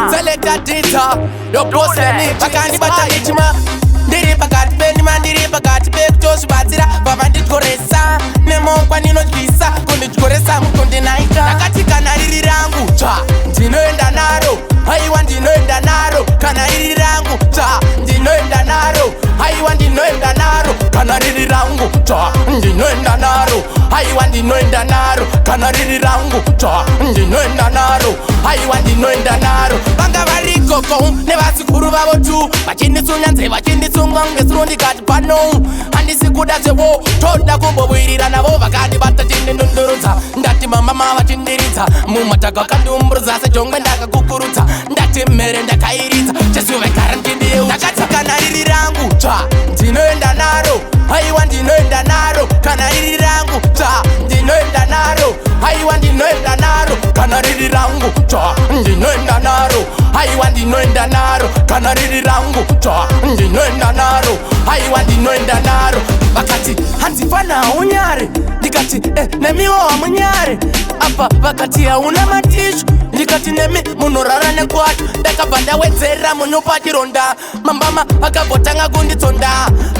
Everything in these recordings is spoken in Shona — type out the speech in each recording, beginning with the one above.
Selecta dita Yopose Bakandi bata ichima Ndiri pakati pendima ndiri pakati pekutoshvatira baba nditoresa nemongwa ndinotyisa kunditoresa mukonde naita nakati kana riri rangu tsva ndinoenda naro haiwa ndinoenda naro kana riri rangu tsva ndinoenda naro haiwa ndinoenda naro kana riri rangu tsva ndinoenda naro haiwa ndinoenda naro kana riri rangu tsva ndinoenda naro haiwa ndinoenda naro vanga varikoko nevasikuru vavo tu vachinditsunyanze vachinditsunga ngesuro ndikati pano handisi kuda zvevo toda kumbobwirira navo vakati vatachindindundurudza ndati mama vachindiridza mumataka akandumburudza sejongwe ndakakukurudza ndati mhere ndakairidza jesu vekara ndindiyeu ndakati kana riri rangu tsva ndinoenda naro haiwa ndinoenda naro kana riri rangu tsva ndinoenda naro haiwa ndinoenda naro kana riri rangu tsva ndinoenda naro haiwa ndinoenda naro kana riri rangu tsva ndinoenda naro haiwa ndinoenda naro vakati hanzifana haunyare ndikati nemiwo hamunyare apa vakati hauna matishu ndikati nemi munorara nekwacho ndakabva ndawedzera munyupa chironda mambama vakambotanga kunditsonda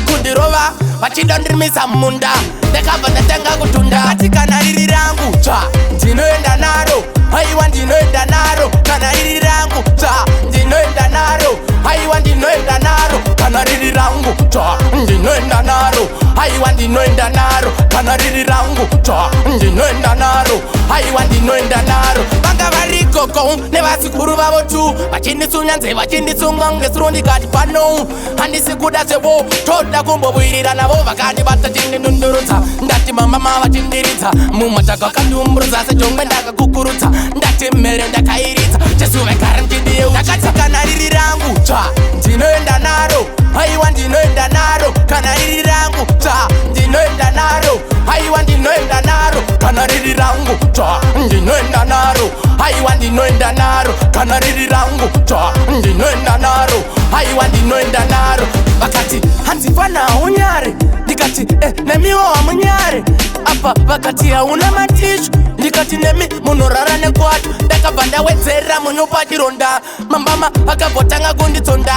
kundirova vachidondirimisa munda ndakabva ndatanga kutunda ati kana riri rangu tsva ndinoenda naro haiwa ndinoenda naro kana riri rangu tsva ndinoenda naro haiwa ndinoenda naro kana riri rangu tsva ndinoenda naro haiwa ndinoenda naro kana riri rangu tsva ndinoenda naro haiwa ndinoenda naro vanga varikoko nevasikuru vavo tu vachinditsunyanze vachinditsunga ngesuro ndikati pano handisi kuda zvevo toda kumbobwirira navo vakati vatachindindundurudza ndati mama vachindiridza mumataka akandumburudza sejongwe ndakakukurudza ndati mhere ndakairidza jesu vekara ndindiyeu ndakati kana riri rangu tsva ndinoenda naro haiwa ndinoenda naro kana riri rangu tsva ndinoenda naro haiwa ndinoenda naro kana riri rangu tsva ndinoenda naro haiwa ndinoenda naro kana riri rangu tsva ndinoenda naro haiwa ndinoenda naro vakati hanzifana haunyare ndikati nemiwo hamunyare apa vakati hauna matishu ndikati nemi munorara nekwacho ndakabva ndawedzera munyupa chironda mambama vakambotanga kunditsonda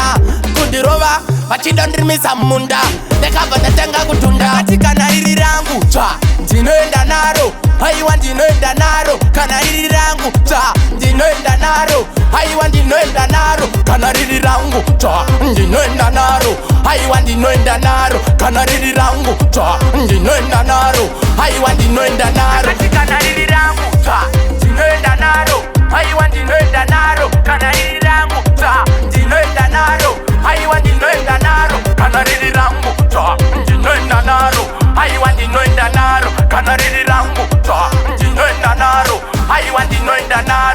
kundirova vachidondirimisa munda ndakabva ndatanga kutunda ati kana riri rangu tsva ndinoenda naro haiwa ndinoenda naro kana riri rangu tsva ndinoenda naro haiwa ndinoenda naro kana riri rangu tsva ndinoenda naro haiwa ndinoenda naro kana riri rangu tsva ndinoenda naro haiwa ndinoenda naro kana riri rangu tsva ndinoenda naro haiwa ndinoenda naro kana riri rangu tsva ndinoenda naro haiwa ndinoenda naro kana riri rangu tsva ndinoenda naro haiwa ndinoenda naro kana riri rangu tsva ndinoenda naro haiwa ndinoenda naro